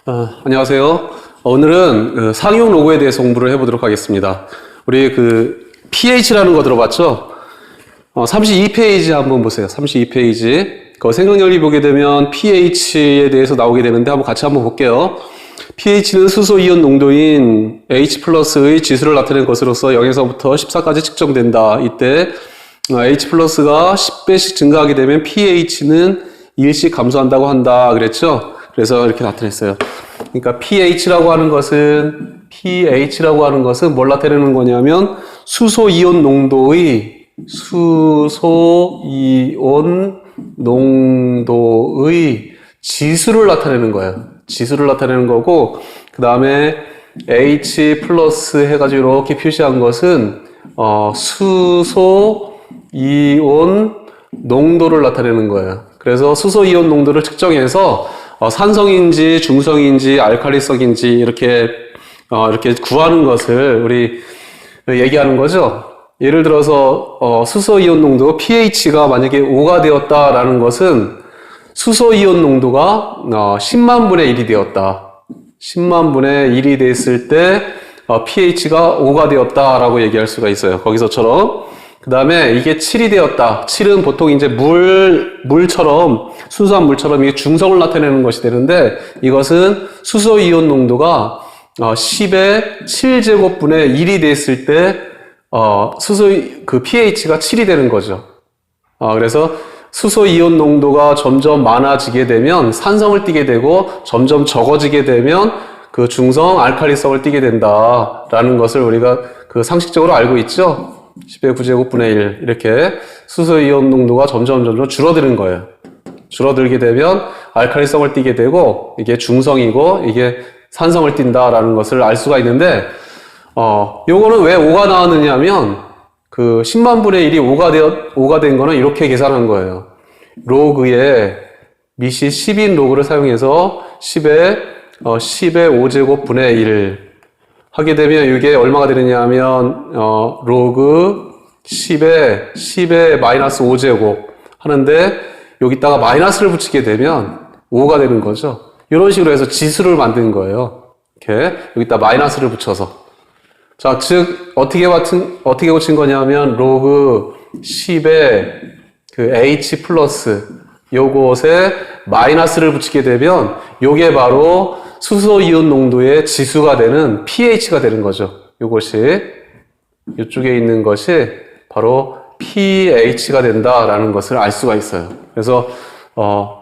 안녕하세요. 오늘은 상용 로그에 대해서 공부를 해보도록 하겠습니다. 우리 pH라는 거 들어봤죠? 32페이지 한번 보세요. 32페이지. 그 생각연리 보게 되면 pH에 대해서 나오게 되는데 같이 한번 볼게요. pH는 수소 이온 농도인 H+의 지수를 나타낸 것으로서 0에서부터 14까지 측정된다. 이때 H+가 10배씩 증가하게 되면 pH는 1씩 감소한다고 한다. 그랬죠? 그래서 이렇게 나타냈어요. 그러니까 pH라고 하는 것은 뭘 나타내는 거냐면 수소 이온 농도의 지수를 나타내는 거예요. 지수를 나타내는 거고, 그 다음에 H+ 해가지고 이렇게 표시한 것은 수소 이온 농도를 나타내는 거예요. 그래서 수소 이온 농도를 측정해서 산성인지 중성인지 알칼리성인지 이렇게 구하는 것을 우리 얘기하는 거죠. 예를 들어서 수소 이온 농도 pH가 만약에 5가 되었다라는 것은 수소 이온 농도가 10만 분의 1이 되었다. 10만 분의 1이 됐을 때 pH가 5가 되었다라고 얘기할 수가 있어요. 거기서처럼. 그 다음에 이게 7이 되었다. 7은 보통 이제 물처럼, 순수한 물처럼 이게 중성을 나타내는 것이 되는데, 이것은 수소 이온 농도가 10의 7제곱분의 1이 됐을 때, pH가 7이 되는 거죠. 그래서 수소 이온 농도가 점점 많아지게 되면 산성을 띠게 되고, 점점 적어지게 되면 그 중성, 알칼리성을 띠게 된다라는 것을 우리가 상식적으로 알고 있죠. 10의 9제곱분의 1 이렇게 수소 이온 농도가 점점 줄어드는 거예요. 줄어들게 되면 알칼리성을 띠게 되고 이게 중성이고 이게 산성을 띈다라는 것을 알 수가 있는데 요거는 왜 5가 나왔느냐 하면 10만 분의 1이 5가 된 거는 이렇게 계산한 거예요. 로그에 미시 10인 로그를 사용해서 10의 5제곱분의 1 하게 되면 이게 얼마가 되느냐 하면 로그 10의 마이너스 5제곱 하는데 여기다가 마이너스를 붙이게 되면 5가 되는 거죠. 이런 식으로 해서 지수를 만든 거예요. 이렇게 여기다 마이너스를 붙여서. 자, 즉 어떻게 고친 거냐면 로그 10의 H+ 요것에 마이너스를 붙이게 되면 요게 바로 수소 이온 농도의 지수가 되는 pH가 되는 거죠. 요것이 이쪽에 있는 것이 바로 pH가 된다라는 것을 알 수가 있어요. 그래서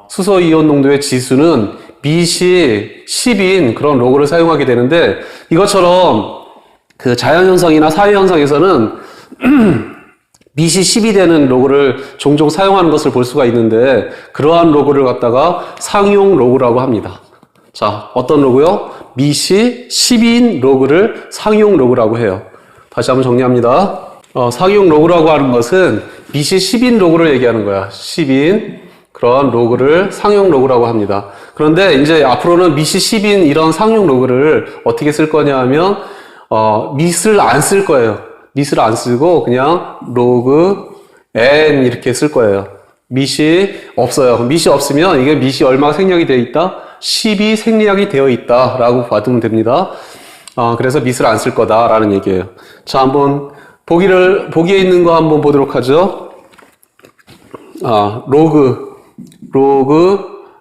수소 이온 농도의 지수는 미시 10인 그런 로그를 사용하게 되는데 이것처럼 자연현상이나 사회현상에서는 미시 10이 되는 로그를 종종 사용하는 것을 볼 수가 있는데 그러한 로그를 갖다가 상용 로그라고 합니다. 자, 어떤 로그요? 미시 10인 로그를 상용 로그라고 해요. 다시 한번 정리합니다. 상용 로그라고 하는 것은 미시 10인 로그를 얘기하는 거야. 10인 그런 로그를 상용 로그라고 합니다. 그런데 이제 앞으로는 미시 10인 이런 상용 로그를 어떻게 쓸 거냐 하면 미스를 안 쓸 거예요. 미스를 안 쓰고 그냥 로그 n 이렇게 쓸 거예요. 미시 없어요. 미시 없으면 이게 미시 얼마가 생략이 되어 있다? 10이 생략이 되어 있다 라고 받으면 됩니다. 그래서 미스를 안 쓸 거다라는 얘기예요. 자, 한번 보기에 있는 거 한번 보도록 하죠. 로그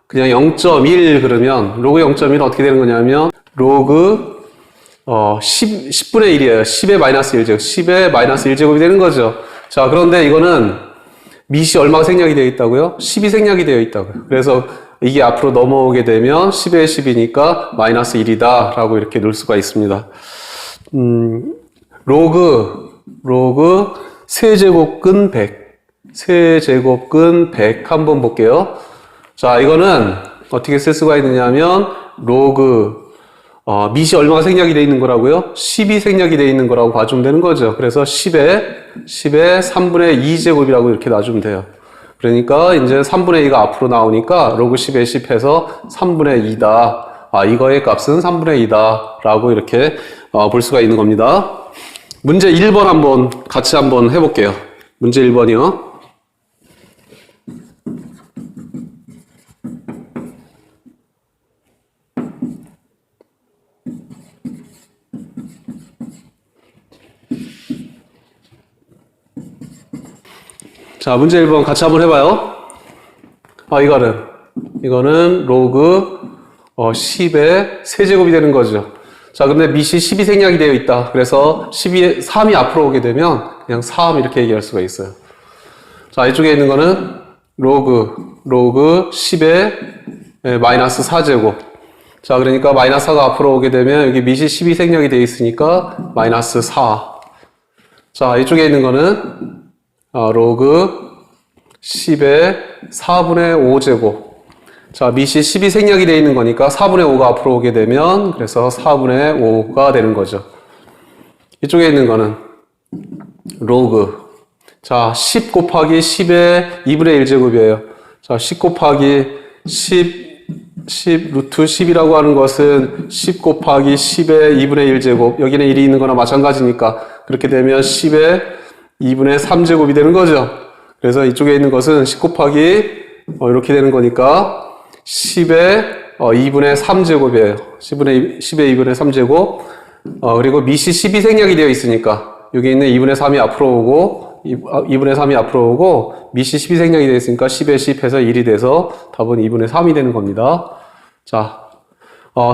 그냥 0.1 그러면 로그 0.1은 어떻게 되는 거냐면 로그 10분의 1이에요. 10의 마이너스 1제곱. 10의 마이너스 1제곱이 되는 거죠. 자, 그런데 이거는 미시 얼마가 생략이 되어 있다고요? 10이 생략이 되어 있다고요. 그래서 이게 앞으로 넘어오게 되면 10의 10이니까 마이너스 1이다 라고 이렇게 놓을 수가 있습니다. 로그 세제곱근 100. 세제곱근 100 한번 볼게요. 자, 이거는 어떻게 쓸 수가 있느냐 하면 로그 미시 얼마가 생략이 되어 있는 거라고요? 10이 생략이 되어 있는 거라고 봐주면 되는 거죠. 그래서 10의 3분의 2제곱이라고 이렇게 놔주면 돼요. 그러니까 이제 3분의 2가 앞으로 나오니까 로그 10의 10 해서 3분의 2다. 이거의 값은 3분의 2다. 라고 이렇게 볼 수가 있는 겁니다. 문제 1번 같이 한번 해볼게요. 문제 1번이요. 자, 문제 1번 같이 한번 해봐요. 이거는 로그 10의 세제곱이 되는 거죠. 자, 근데 밑이 10이 생략이 되어 있다. 그래서 3이 앞으로 오게 되면 그냥 3 이렇게 얘기할 수가 있어요. 자, 이쪽에 있는 거는 로그 10의 마이너스 4제곱. 자, 그러니까 마이너스 4가 앞으로 오게 되면 여기 밑이 10이 생략이 되어 있으니까 마이너스 4. 자, 이쪽에 있는 거는 로그 10의 4분의 5제곱. 자, 밑이 10이 생략이 되어 있는 거니까 4분의 5가 앞으로 오게 되면 그래서 4분의 5가 되는 거죠. 이쪽에 있는 거는 로그. 자, 10 곱하기 10의 2분의 1제곱이에요. 자, 10 곱하기 10 루트 10이라고 하는 것은 10 곱하기 10의 2분의 1제곱. 여기는 1이 있는 거나 마찬가지니까 그렇게 되면 10의 2분의 3제곱이 되는 거죠. 그래서 이쪽에 있는 것은 10 곱하기 이렇게 되는 거니까 10의 2분의 3제곱이에요. 10의 2분의 3제곱. 그리고 밑이 10이 생략이 되어 있으니까 여기 있는 2분의 3이 앞으로 오고 2분의 3이 앞으로 오고 밑이 10이 생략이 되어 있으니까 10에 10 해서 1이 돼서 답은 2분의 3이 되는 겁니다. 자,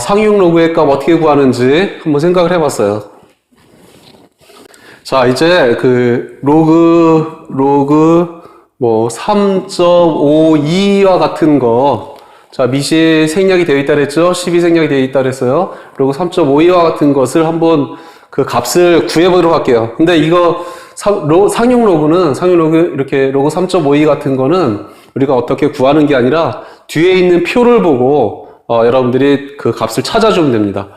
상용 로그의 값 어떻게 구하는지 한번 생각을 해봤어요. 자, 이제 그 로그 3.52와 같은 거. 자, 밑이 생략이 되어 있다 그랬죠? 10이 생략이 되어 있다 그랬어요. 그리고 3.52와 같은 것을 한번 그 값을 구해보도록 할게요. 근데 이거 상용 로그 이렇게 로그 3.52 같은 거는 우리가 어떻게 구하는 게 아니라 뒤에 있는 표를 보고 여러분들이 그 값을 찾아주면 됩니다.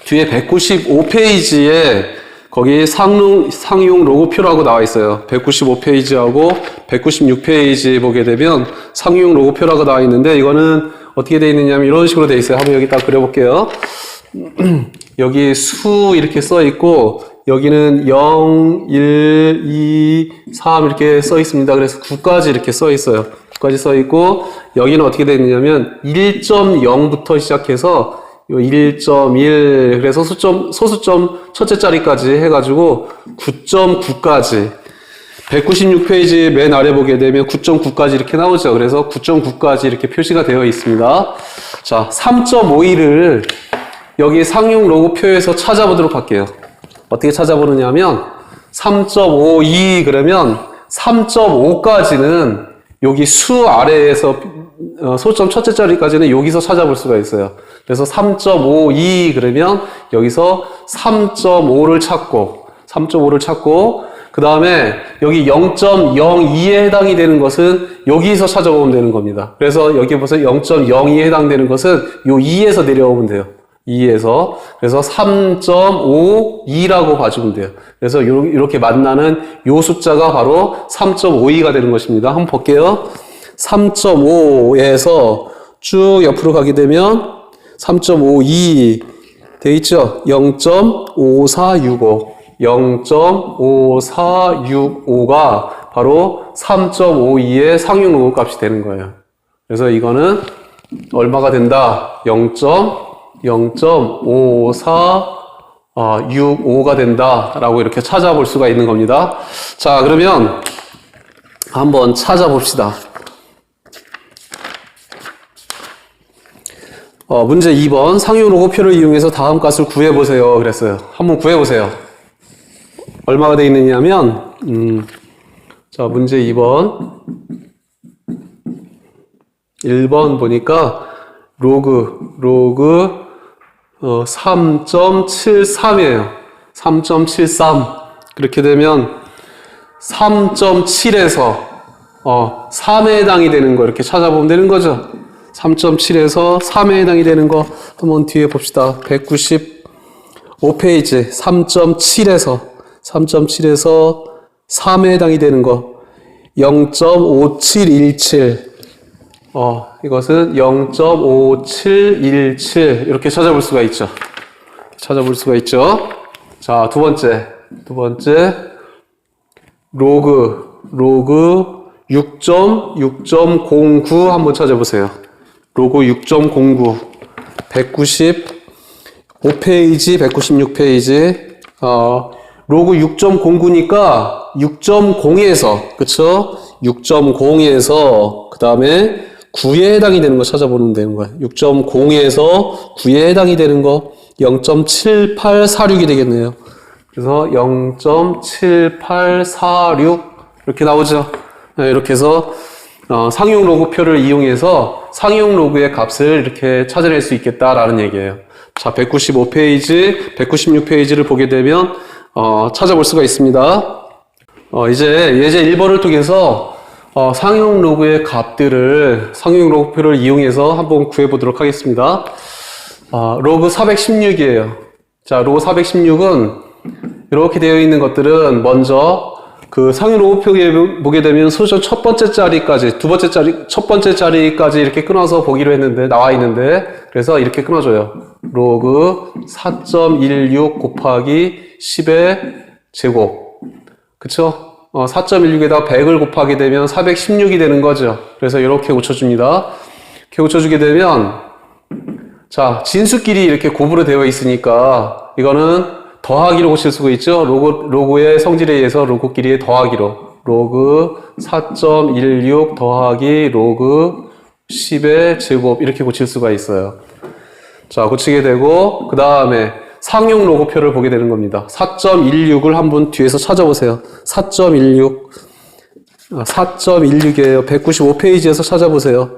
뒤에 195페이지에 거기 상용 로그표라고 나와 있어요. 195페이지하고 196페이지 보게 되면 상용 로그표라고 나와 있는데 이거는 어떻게 되어 있느냐면 이런 식으로 되어 있어요. 한번 여기 딱 그려볼게요. 여기 수 이렇게 써 있고 여기는 0, 1, 2, 3 이렇게 써 있습니다. 그래서 9까지 이렇게 써 있어요. 9까지 써 있고 여기는 어떻게 되어 있느냐면 1.0부터 시작해서 1.1 그래서 소수점 첫째 자리까지 해가지고 9.9까지 196페이지 맨 아래 보게 되면 9.9까지 이렇게 나오죠. 그래서 9.9까지 이렇게 표시가 되어 있습니다. 자, 3.52를 여기 상용 로그표에서 찾아보도록 할게요. 어떻게 찾아보느냐 하면 3.52 그러면 3.5까지는 여기 수 아래에서 소점 첫째 자리까지는 여기서 찾아볼 수가 있어요. 그래서 3.52 그러면 여기서 3.5를 찾고 그 다음에 여기 0.02에 해당이 되는 것은 여기서 찾아보면 되는 겁니다. 그래서 여기 보세요. 0.02에 해당되는 것은 요 2에서 내려오면 돼요. 2에서. 그래서 3.52라고 봐주면 돼요. 그래서 이렇게 만나는 요 숫자가 바로 3.52가 되는 것입니다. 한번 볼게요. 3.5에서 쭉 옆으로 가게 되면 3.52 돼 있죠? 0.5465. 0.5465가 바로 3.52의 상용 로그 값이 되는 거예요. 그래서 이거는 얼마가 된다? 0.5465가 된다라고 이렇게 찾아볼 수가 있는 겁니다. 자, 그러면 한번 찾아봅시다. 문제 2번 상용 로그표를 이용해서 다음 값을 구해보세요. 그랬어요. 한번 구해보세요. 얼마가 되어 있느냐면 자, 문제 2번 1번 보니까 로그 3.73이에요. 3.73 그렇게 되면 3.7에서 3에 해당이 되는 거 이렇게 찾아보면 되는 거죠. 3.7에서 3에 해당이 되는 거 한번 뒤에 봅시다. 195페이지 3.7에서 3에 해당이 되는 거 0.5717 이것은 0.5717 이렇게 찾아볼 수가 있죠. 자, 두 번째 로그 6.09 한번 찾아보세요. 로그 6.09 195페이지 196페이지 로그 6.09니까 6.0에서, 그쵸? 6.0에서, 그 다음에 9에 해당이 되는 거 찾아보면 되는 거야. 6.0에서 9에 해당이 되는 거 0.7846이 되겠네요. 그래서 0.7846 이렇게 나오죠. 네, 이렇게 해서 상용 로그표를 이용해서 상용 로그의 값을 이렇게 찾아낼 수 있겠다라는 얘기예요. 자, 195페이지, 196페이지를 보게 되면 찾아볼 수가 있습니다. 이제 예제 1번을 통해서 상용 로그의 값들을 상용 로그표를 이용해서 한번 구해보도록 하겠습니다. 로그 416이에요. 자, 로그 416은 이렇게 되어 있는 것들은 먼저 그 상용 로그표에 보게 되면 소션 첫 번째 자리까지, 두 번째 자리, 첫 번째 자리까지 이렇게 끊어서 보기로 했는데, 나와 있는데, 그래서 이렇게 끊어줘요. 로그 4.16 곱하기 10의 제곱. 그쵸? 4.16에다가 100을 곱하게 되면 416이 되는 거죠. 그래서 이렇게 고쳐줍니다. 이렇게 고쳐주게 되면, 자, 진수끼리 이렇게 곱으로 되어 있으니까, 이거는 더하기로 고칠 수가 있죠. 로그의 성질에 의해서 로그끼리의 더하기로. 로그 4.16 더하기 로그 10의 제곱 이렇게 고칠 수가 있어요. 자, 고치게 되고 그 다음에 상용 로그표를 보게 되는 겁니다. 4.16을 한번 뒤에서 찾아보세요. 4.16 4.16이에요. 195페이지에서 찾아보세요.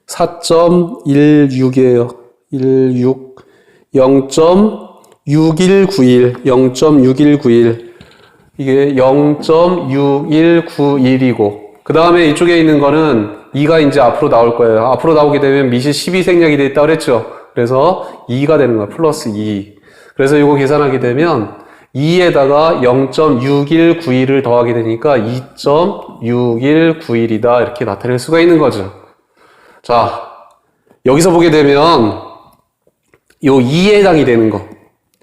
4.16이에요. 16 0.6191 이게 0.6191이고 그 다음에 이쪽에 있는 거는 2가 이제 앞으로 나올 거예요. 앞으로 나오게 되면 미시 12 생략이 돼 있다고 그랬죠. 그래서 2가 되는 거야. 플러스 2. 그래서 이거 계산하게 되면 2에다가 0.6191을 더하게 되니까 2.6191이다 이렇게 나타낼 수가 있는 거죠. 자, 여기서 보게 되면 요 2에 해당이 되는 거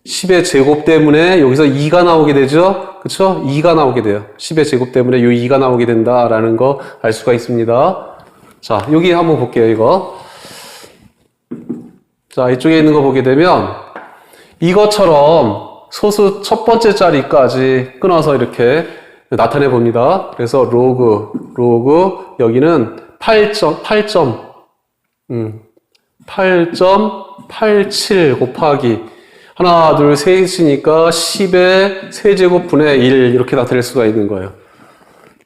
10의 제곱 때문에 여기서 2가 나오게 되죠? 그쵸? 2가 나오게 돼요. 10의 제곱 때문에 요 2가 나오게 된다라는 거 알 수가 있습니다. 자, 여기 한번 볼게요, 이거. 자, 이쪽에 있는 거 보게 되면 이것처럼 소수 첫 번째 자리까지 끊어서 이렇게 나타내 봅니다. 그래서 로그, 여기는 8.87 곱하기 하나, 둘, 셋이니까 10의 세제곱분의 1 이렇게 나타낼 수가 있는 거예요.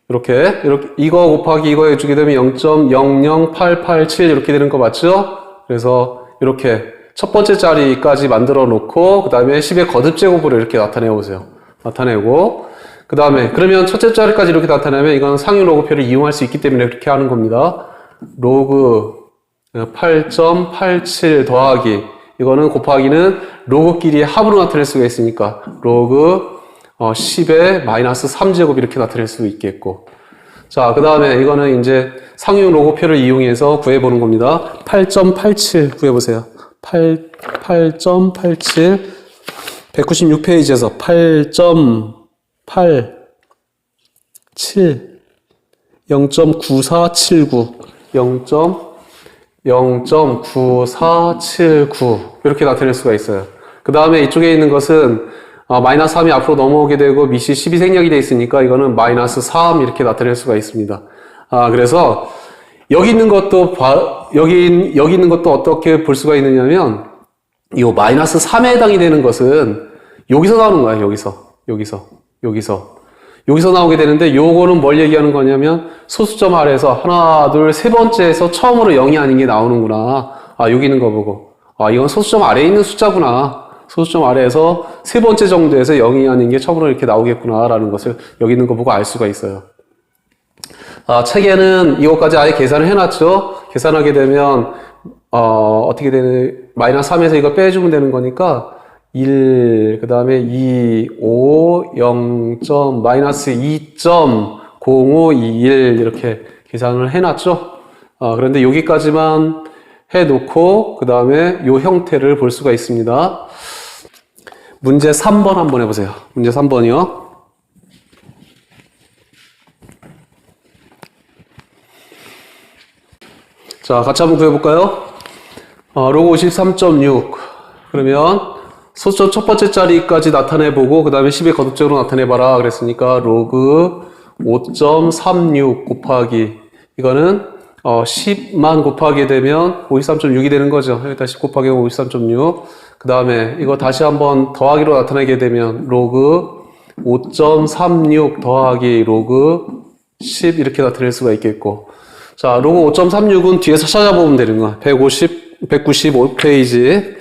이렇게 이거 곱하기 이거 해주게 되면 0.00887 이렇게 되는 거 맞죠? 그래서 이렇게 첫 번째 자리까지 만들어 놓고 그 다음에 10의 거듭제곱으로 이렇게 나타내 보세요. 나타내고 그 다음에 그러면 첫째 자리까지 이렇게 나타내면 이건 상용 로그표를 이용할 수 있기 때문에 이렇게 하는 겁니다. 로그 8.87 더하기 이거는 곱하기는 로그끼리의 합으로 나타낼 수가 있으니까 로그 10의 마이너스 3제곱 이렇게 나타낼 수 있겠고 자, 그 다음에 이거는 이제 상용 로그표를 이용해서 구해보는 겁니다. 8.87 구해보세요. 8.87 196페이지에서 8.87 0.9479 0.9479 이렇게 나타낼 수가 있어요. 그 다음에 이쪽에 있는 것은 마이너스 3이 앞으로 넘어오게 되고 미시 12 생략이 되어 있으니까 이거는 마이너스 3 이렇게 나타낼 수가 있습니다. 그래서 여기 있는 것도 여기 있는 것도 어떻게 볼 수가 있느냐면 이 마이너스 3에 해당이 되는 것은 여기서 나오는 거예요. 여기서 나오게 되는데 요거는 뭘 얘기하는 거냐면 소수점 아래에서 하나, 둘, 세 번째에서 처음으로 0이 아닌 게 나오는구나. 여기 있는 거 보고 이건 소수점 아래에 있는 숫자구나. 소수점 아래에서 세 번째 정도에서 0이 아닌 게 처음으로 이렇게 나오겠구나 라는 것을 여기 있는 거 보고 알 수가 있어요. 책에는 이것까지 아예 계산을 해놨죠. 계산하게 되면 어떻게 되는 마이너스 3에서 이거 빼주면 되는 거니까 1, 그 다음에 2, 5, 0. 마이너스 2.0521 이렇게 계산을 해놨죠. 그런데 여기까지만 해놓고 그 다음에 이 형태를 볼 수가 있습니다. 문제 3번 한번 해보세요. 문제 3번이요. 자, 같이 한번 구해볼까요? 로그 53.6 그러면 소수점 첫 번째 자리까지 나타내보고 그 다음에 10의 거듭적으로 나타내봐라 그랬으니까 로그 5.36 곱하기 이거는 10만 곱하게 되면 53.6이 되는 거죠. 여기다 10 곱하기 53.6. 그 다음에 이거 다시 한번 더하기로 나타내게 되면 로그 5.36 더하기 로그 10 이렇게 나타낼 수가 있겠고. 자, 로그 5.36은 뒤에서 찾아보면 되는 거야. 195페이지.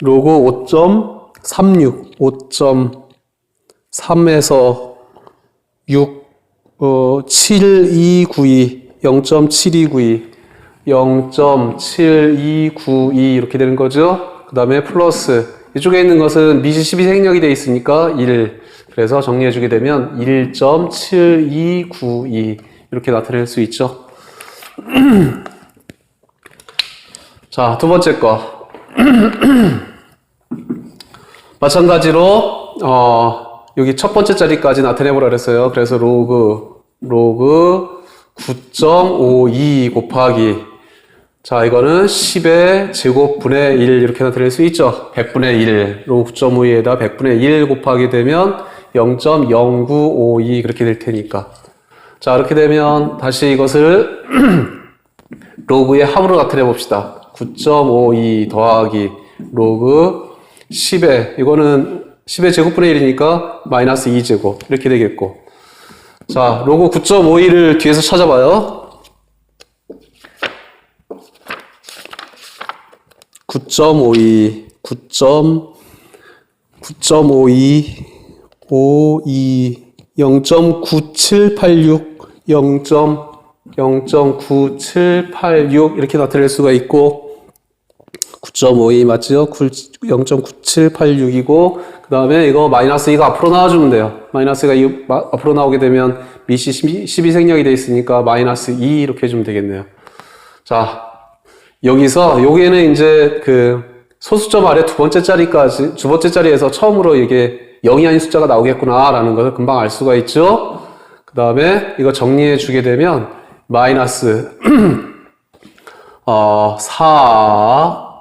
로그 5.36, 5.3에서 6, 7292, 0.7292, 0.7292 이렇게 되는 거죠. 그 다음에 플러스 이쪽에 있는 것은 미시 12생략이 되어 있으니까 1. 그래서 정리해주게 되면 1.7292 이렇게 나타낼 수 있죠. 자, 두 번째 거. 마찬가지로 여기 첫 번째 자리까지 나타내보라 그랬어요. 그래서 로그 9.52 곱하기 자 이거는 10의 제곱분의 1 이렇게 나타낼 수 있죠. 100분의 1 로그 9.52에다 100분의 1 곱하게 되면 0.0952 그렇게 될 테니까 자 이렇게 되면 다시 이것을 로그의 합으로 나타내 봅시다. 9.52 더하기 로그 10의 이거는 10의 제곱분의 1이니까 마이너스 2제곱 이렇게 되겠고 자 로그 9.52를 뒤에서 찾아봐요. 9.52 0.9786 0.9786 이렇게 나타낼 수가 있고 9.52 맞죠? 0.9786이고 그 다음에 이거 마이너스 2가 앞으로 나와주면 돼요. 마이너스가 앞으로 나오게 되면 미시 12생략이 되어 있으니까 마이너스 2 이렇게 해주면 되겠네요. 자 여기서 여기에는 이제 그 소수점 아래 두 번째 자리에서 처음으로 이게 0이 아닌 숫자가 나오겠구나 라는 것을 금방 알 수가 있죠. 그 다음에 이거 정리해 주게 되면 마이너스 4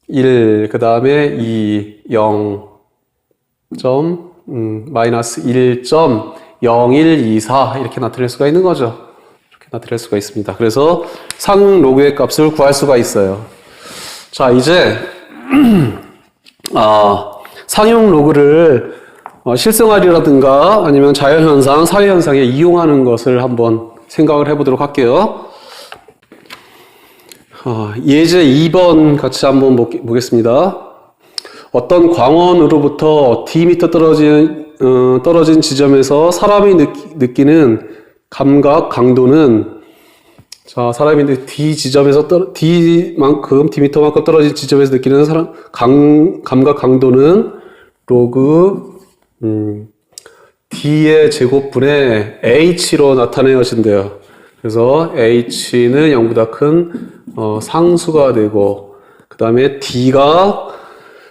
1, 그 다음에 2, 0, 마이너스 1.0124 이렇게 나타낼 수가 있는 거죠. 이렇게 나타낼 수가 있습니다. 그래서 상용 로그의 값을 구할 수가 있어요. 자, 이제 상용 로그를 실생활이라든가 아니면 자연현상, 사회현상에 이용하는 것을 한번 생각을 해보도록 할게요. 예제 2번 같이 한번 보겠습니다. 어떤 광원으로부터 Dm 떨어진 지점에서 사람이 느끼는 감각 강도는 자, 사람이 D 지점에서 D만큼 떨어진 지점에서 느끼는 감각 강도는 로그 D의 제곱분의 H로 나타내어진대요. 그래서 H는 0보다 큰 상수가 되고 그 다음에 D가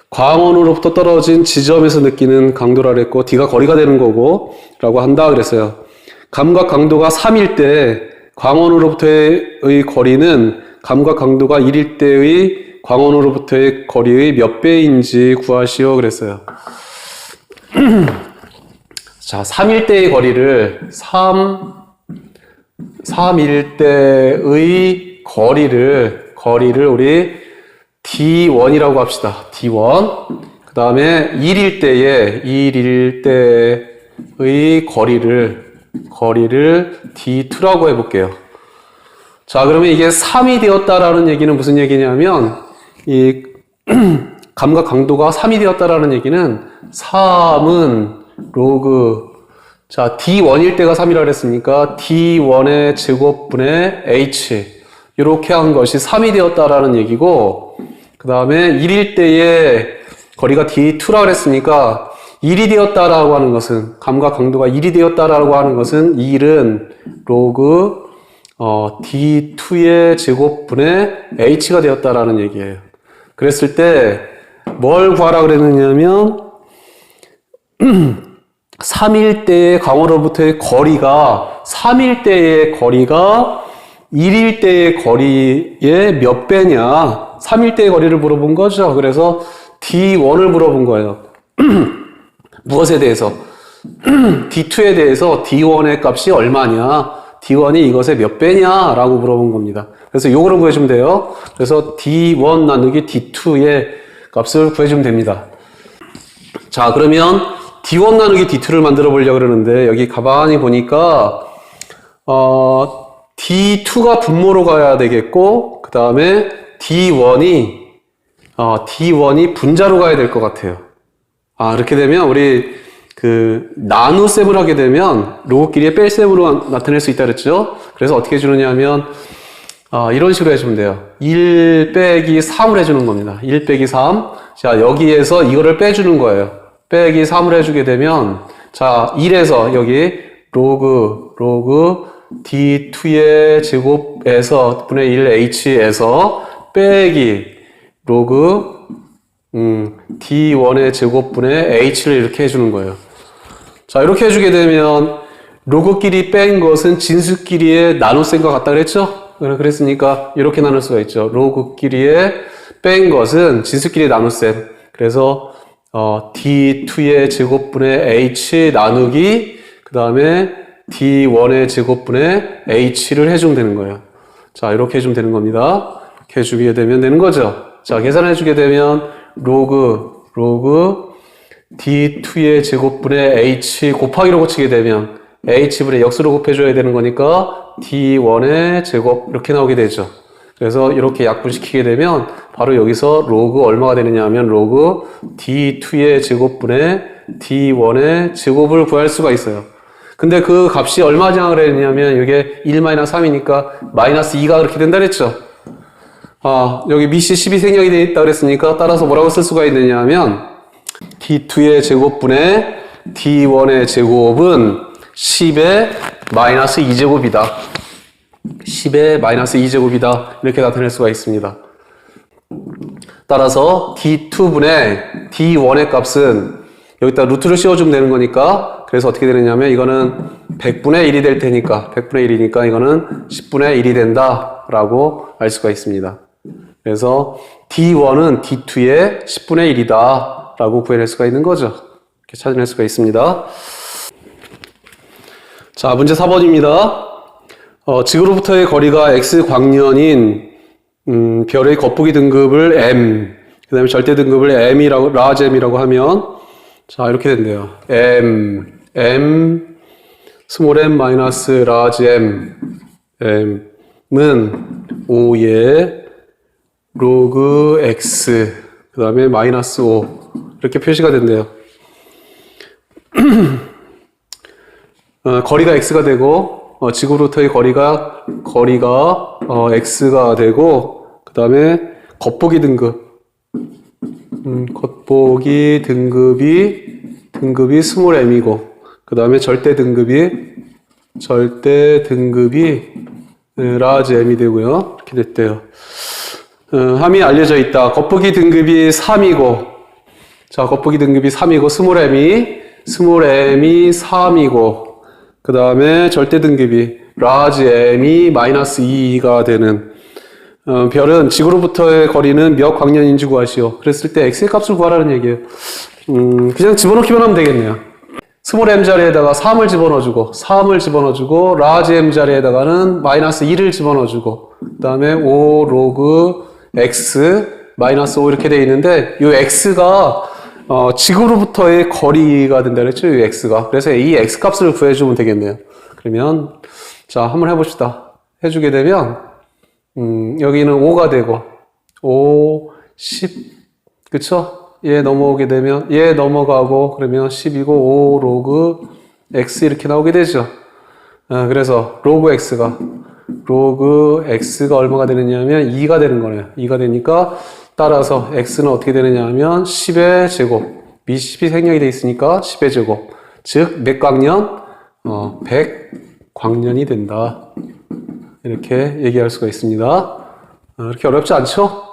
광원으로부터 떨어진 지점에서 느끼는 강도라 그랬고 D가 거리가 되는 거고 라고 한다 그랬어요. 감각 강도가 3일 때 광원으로부터의 거리는 감각 강도가 1일 때의 광원으로부터의 거리의 몇 배인지 구하시오 그랬어요. 자, 3일 때의 거리를 3일 때의 거리를 우리 D1이라고 합시다. D1. 그 다음에 1일 때의 거리를 D2라고 해볼게요. 자, 그러면 이게 3이 되었다라는 얘기는 무슨 얘기냐면, 이 감각 강도가 3이 되었다라는 얘기는 3은 로그 자, D1일 때가 3이라고 했으니까 D1의 제곱분의 H 이렇게 한 것이 3이 되었다라는 얘기고 그 다음에 1일 때의 거리가 D2라고 했으니까 1이 되었다라고 하는 것은 감각 강도가 1이 되었다라고 하는 것은 1은 로그 D2의 제곱분의 H가 되었다라는 얘기예요. 그랬을 때 뭘 구하라 그랬느냐면 3일 때의 광원으로부터의 거리가 3일 때의 거리가 1일 때의 거리의 몇 배냐 3일대의 거리를 물어본 거죠. 그래서 D1을 물어본 거예요. 무엇에 대해서? D2에 대해서 D1의 값이 얼마냐? D1이 이것의 몇 배냐? 라고 물어본 겁니다. 그래서 요거를 구해주면 돼요. 그래서 D1 나누기 D2의 값을 구해주면 됩니다. 자, 그러면 D1 나누기 D2를 만들어 보려고 그러는데, 여기 가만히 보니까, D2가 분모로 가야 되겠고, 그 다음에 D1이 분자로 가야 될 것 같아요. 이렇게 되면 우리 나눗셈을 하게 되면 로그끼리의 뺄셈으로 나타낼 수 있다 그랬죠? 그래서 어떻게 해주느냐 하면, 이런 식으로 해주면 돼요. 1 빼기 3을 해주는 겁니다. 1 빼기 3. 자, 여기에서 이거를 빼주는 거예요. 빼기 3을 해주게 되면, 자, 1에서 여기 로그 D2의 제곱에서 분의 1H에서 빼기 로그 D1의 제곱분의 H를 이렇게 해주는 거예요. 자, 이렇게 해주게 되면 로그끼리 뺀 것은 진수끼리의 나눗셈과 같다 그랬죠? 그랬으니까 이렇게 나눌 수가 있죠. 로그끼리의 뺀 것은 진수끼리의 나눗셈. 그래서 D2의 제곱분의 H 나누기 그 다음에 D1의 제곱분의 H를 해주면 되는 거예요. 자, 이렇게 해주면 되는 겁니다. 이렇게 해주게 되면 되는 거죠. 자, 계산해주게 되면 로그 D2의 제곱분의 H 곱하기로 고치게 되면 H분의 역수로 곱해줘야 되는 거니까 D1의 제곱 이렇게 나오게 되죠. 그래서 이렇게 약분시키게 되면 바로 여기서 로그 얼마가 되느냐 하면 로그 D2의 제곱분의 D1의 제곱을 구할 수가 있어요. 근데 그 값이 얼마냐 그랬냐면 이게 1-3이니까 -2가 그렇게 된다 그랬죠. 여기 미시 12 생략이 되어 있다 그랬으니까 따라서 뭐라고 쓸 수가 있느냐 하면 D2의 제곱분의 D1의 제곱은 10의 -2제곱이다. 10의 -2제곱이다. 이렇게 나타낼 수가 있습니다. 따라서 D2분의 D1의 값은 여기다 루트를 씌워주면 되는 거니까 그래서 어떻게 되느냐면 이거는 100분의 1이 될 테니까 100분의 1이니까 이거는 10분의 1이 된다 라고 알 수가 있습니다. 그래서 D1은 D2의 10분의 1이다 라고 구해낼 수가 있는 거죠. 이렇게 찾아낼 수가 있습니다. 자, 문제 4번입니다. 지구로부터의 거리가 x 광년인 별의 겉보기 등급을 m, 그 다음에 절대 등급을 m이라고, large m이라고 하면 자, 이렇게 된대요. m, small m 마이너스 large m은 5의 로그 x, 그 다음에 -5 이렇게 표시가 된대요. 거리가 x가 되고 지구로부터의 거리가 x가 되고 그 다음에 겉보기 등급 겉보기 등급이 스몰 m이고 그 다음에 절대 등급이 라지 m이 되고요. 이렇게 됐대요. 함이 알려져 있다. 겉보기 등급이 3이고 자, 겉보기 등급이 3이고 스몰 m이 3이고 그 다음에 절대 등급이 라지 m이 -2가 되는 별은 지구로부터의 거리는 몇 광년인지 구하시오. 그랬을 때 x의 값을 구하라는 얘기예요. 그냥 집어넣기만 하면 되겠네요. 스몰 m 자리에다가 3을 집어넣어주고 라지 m 자리에다가는 -2를 집어넣어주고 그 다음에 5 로그 x -5 이렇게 돼 있는데 이 x가 지구로부터의 거리가 된다 그랬죠? 이 x가. 그래서 이 x 값을 구해주면 되겠네요. 그러면 자, 한번 해봅시다. 해주게 되면 여기는 5가 되고 5, 10 그쵸? 얘 넘어오게 되면 얘 넘어가고 그러면 10이고 5 로그 x 이렇게 나오게 되죠. 그래서 로그 x가 얼마가 되느냐면 2가 되는 거네요. 2가 되니까 따라서 x는 어떻게 되느냐 하면 10의 제곱 미 10이 생략이 되어 있으니까 10의 제곱 즉 몇 광년? 100광년이 된다. 이렇게 얘기할 수가 있습니다. 이렇게 어렵지 않죠?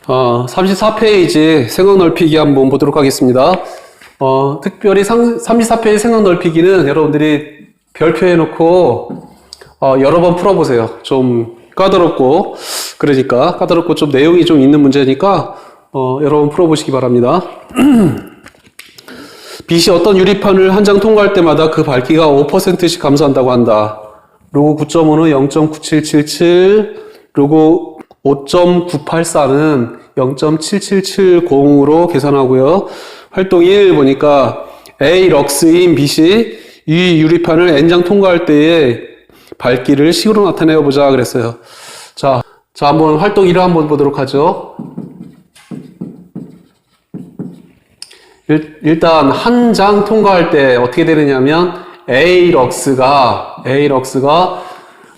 34페이지 생각 넓히기 한번 보도록 하겠습니다. 특별히 34페이지 생각 넓히기는 여러분들이 별표 해놓고 여러 번 풀어보세요. 좀 까다롭고, 그러니까 까다롭고 좀 내용이 좀 있는 문제니까 여러분 풀어보시기 바랍니다. 빛이 어떤 유리판을 한 장 통과할 때마다 그 밝기가 5%씩 감소한다고 한다. 로그 9.5는 0.9777, 로그 5.984는 0.7770으로 계산하고요. 활동 1 보니까 A 럭스인 빛이 이 유리판을 N장 통과할 때의 밝기를 식으로 나타내어 보자 그랬어요. 자, 한번 활동 1을 한번 보도록 하죠. 일단 한 장 통과할 때 어떻게 되느냐면 A 럭스가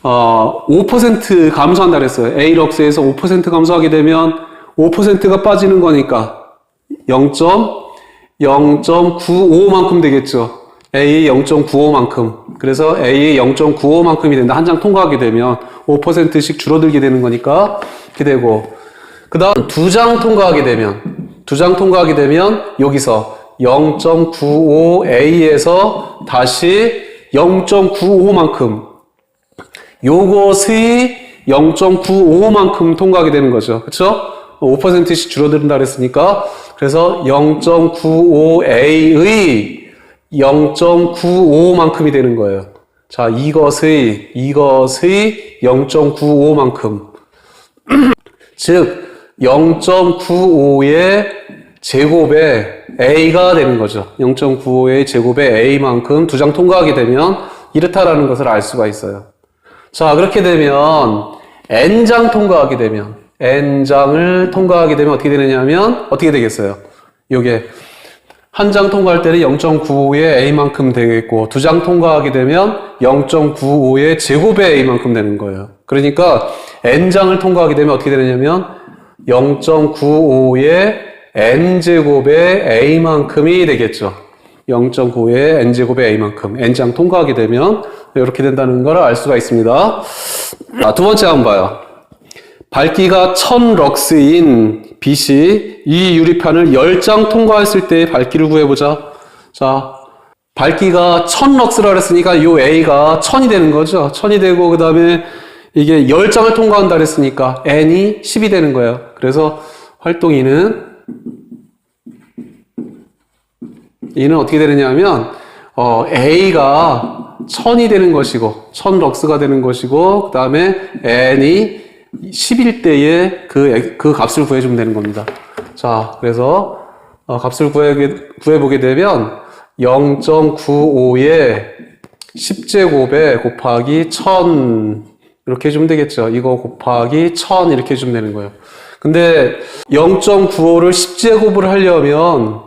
5% 감소한다 그랬어요. A 럭스에서 5% 감소하게 되면 5%가 빠지는 거니까 0.95만큼 되겠죠. A 0.95만큼. 그래서 A 0.95만큼이 된다. 한 장 통과하게 되면 5%씩 줄어들게 되는 거니까 이렇게 되고, 그 다음 두 장 통과하게 되면 여기서 0.95A에서 다시 0.95만큼, 요것이 0.95만큼 통과하게 되는 거죠. 그쵸? 5%씩 줄어든다 그랬으니까, 그래서 0.95A의 0.95만큼이 되는 거예요. 자, 이것의 0.95만큼. 즉, 0.95의 제곱에 A가 되는 거죠. 0.95의 제곱에 A만큼 두 장 통과하게 되면 이렇다라는 것을 알 수가 있어요. 자, 그렇게 되면 N장을 통과하게 되면 어떻게 되느냐면 어떻게 되겠어요? 요게 한 장 통과할 때는 0.95의 A만큼 되겠고, 두 장 통과하게 되면 0.95의 제곱의 A만큼 되는 거예요. 그러니까 N장을 통과하게 되면 어떻게 되느냐면 0.95의 N제곱의 A만큼이 되겠죠. 0.95의 N제곱의 A만큼. N장 통과하게 되면 이렇게 된다는 걸 알 수가 있습니다. 두 번째 한번 봐요. 밝기가 1000럭스인 빛이 이 유리판을 10장 통과했을 때의 밝기를 구해보자. 자, 밝기가 1000럭스라 그랬으니까 이 A가 1000이 되는 거죠. 1000이 되고, 그 다음에 이게 10장을 통과한다 그랬으니까 N이 10이 되는 거예요. 그래서 활동 2는 어떻게 되느냐면 A가 1000이 되는 것이고 1000럭스가 되는 것이고, 그 다음에 N이 10일 때에 그 값을 구해주면 되는 겁니다. 자, 그래서 값을 구해보게 되면 0.95의 10제곱에 곱하기 1000 이렇게 해주면 되겠죠. 이거 곱하기 1000 이렇게 해주면 되는 거예요. 근데 0.95를 10제곱을 하려면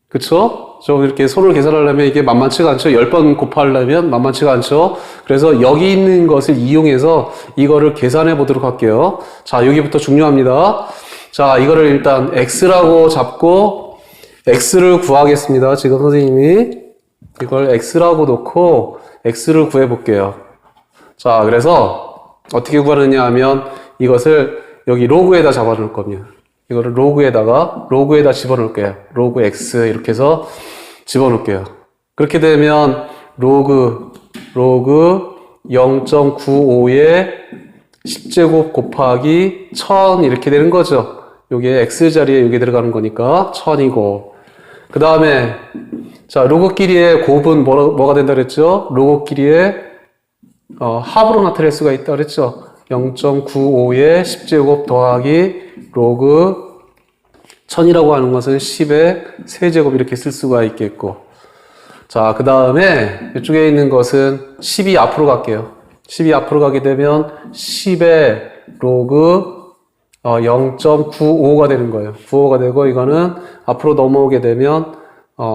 그쵸? 좀 이렇게 손을 계산하려면 이게 만만치가 않죠. 10번 곱하려면 만만치가 않죠. 그래서 여기 있는 것을 이용해서 이거를 계산해 보도록 할게요. 자, 여기부터 중요합니다. 자, 이거를 일단 X라고 잡고 X를 구하겠습니다. 지금 선생님이 이걸 X라고 놓고 X를 구해 볼게요. 자, 그래서 어떻게 구하느냐 하면 이것을 여기 로그에다 잡아 놓을 겁니다. 이거를 로그에다 집어넣을게요. 로그 X 이렇게 해서 집어넣을게요. 그렇게 되면 로그 0.95의 10제곱 곱하기 1000 이렇게 되는 거죠. 요게 X자리에 여기 들어가는 거니까 1000이고, 그 다음에 자, 로그끼리의 곱은 뭐가 된다 그랬죠? 로그끼리의 합으로 나타낼 수가 있다 그랬죠? 0.95의 10제곱 더하기 로그 1000이라고 하는 것은 10의 세제곱 이렇게 쓸 수가 있겠고, 자, 그 다음에 이쪽에 있는 것은 10이 앞으로 갈게요. 10이 앞으로 가게 되면 10의 로그 0.95가 되는 거예요. 95가 되고, 이거는 앞으로 넘어오게 되면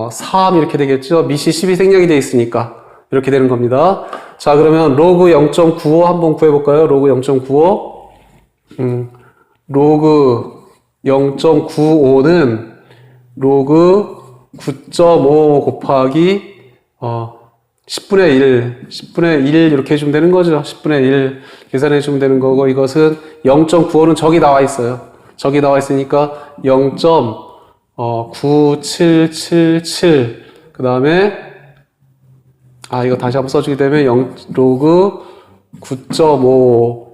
3 이렇게 되겠죠. 밑이 10이 생략이 되어 있으니까 이렇게 되는 겁니다. 자, 그러면 로그 0.95 한번 구해볼까요? 로그 0.95 로그 0.95는 로그 9.5 곱하기 10분의 1 이렇게 해주면 되는 거죠. 10분의 1 계산해 주면 되는 거고, 이것은 0.95는 저기 나와 있어요. 저기 나와 있으니까 0.9777 그 다음에 이거 다시 한번 써주게 되면 로그 9.5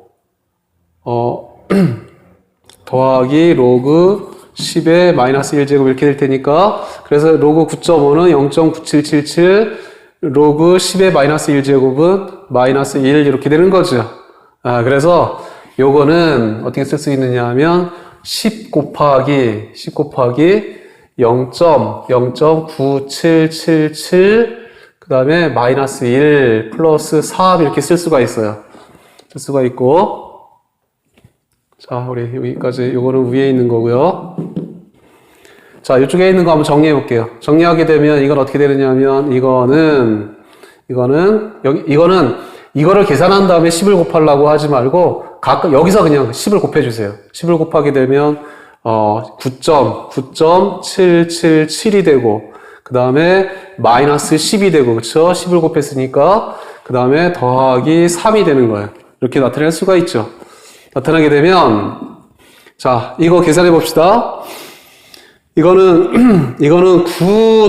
더하기 로그 10의 마이너스 1제곱 이렇게 될 테니까, 그래서 로그 9.5는 0.9777, 로그 10의 마이너스 1제곱은 마이너스 1 이렇게 되는 거죠. 그래서 요거는 어떻게 쓸 수 있느냐 하면 10 곱하기 0.9777 그 다음에 마이너스 1 플러스 3 이렇게 쓸 수가 있어요. 쓸 수가 있고, 자, 우리 여기까지, 요거는 위에 있는 거고요. 자, 이쪽에 있는 거 한번 정리해 볼게요. 정리하게 되면 이건 어떻게 되느냐 하면, 이거는 이거를 계산한 다음에 10을 곱하려고 하지 말고, 여기서 그냥 10을 곱해주세요. 10을 곱하게 되면, 9.777이 되고, 그 다음에 마이너스 10이 되고, 그쵸? 10을 곱했으니까, 그 다음에 더하기 3이 되는 거예요. 이렇게 나타낼 수가 있죠. 나타나게 되면, 자, 이거 계산해 봅시다. 이거는 9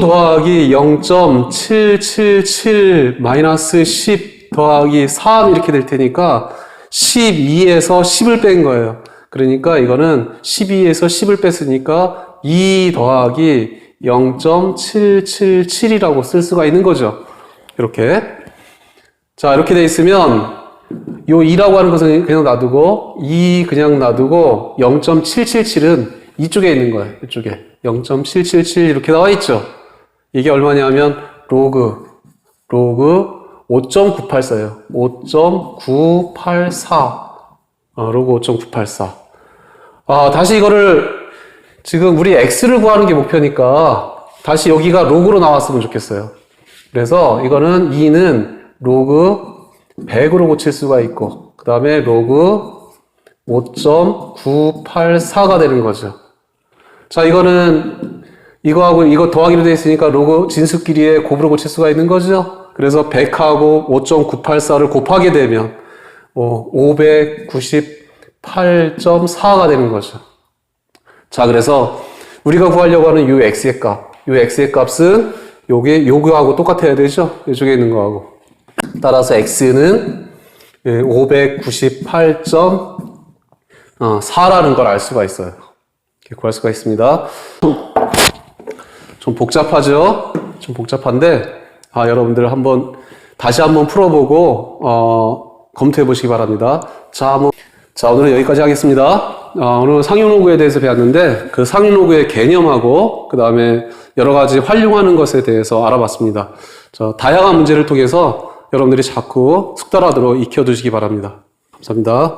더하기 0.777 마이너스 10 더하기 3 이렇게 될 테니까 12에서 10을 뺀 거예요. 그러니까 이거는 12에서 10을 뺐으니까 2 더하기 0.777이라고 쓸 수가 있는 거죠. 이렇게. 자, 이렇게 돼 있으면 요 2라고 하는 것은 그냥 놔두고 2 그냥 놔두고 0.777은 이쪽에 있는 거예요. 이쪽에 0.777 이렇게 나와 있죠. 이게 얼마냐면 로그 5.984예요. 5.984 로그 5.984. 다시 이거를 지금 우리 x를 구하는 게 목표니까 다시 여기가 로그로 나왔으면 좋겠어요. 그래서 이거는 2는 로그 100으로 고칠 수가 있고, 그 다음에 로그 5.984가 되는 거죠. 자, 이거는 이거하고 이거 더하기로 되어 있으니까 로그 진수끼리의 곱으로 고칠 수가 있는 거죠. 그래서 100하고 5.984를 곱하게 되면 598.4가 되는 거죠. 자, 그래서 우리가 구하려고 하는 요 x의 값은 요거하고 똑같아야 되죠. 이쪽에 있는 거하고. 따라서 x는 598.4라는 걸 알 수가 있어요. 이렇게 구할 수가 있습니다. 좀 복잡하죠? 좀 복잡한데, 여러분들 다시 한번 풀어보고, 검토해 보시기 바랍니다. 자, 오늘은 여기까지 하겠습니다. 오늘 상용로그에 대해서 배웠는데, 그 상용로그의 개념하고, 그 다음에 여러 가지 활용하는 것에 대해서 알아봤습니다. 다양한 문제를 통해서 여러분들이 자꾸 숙달하도록 익혀두시기 바랍니다. 감사합니다.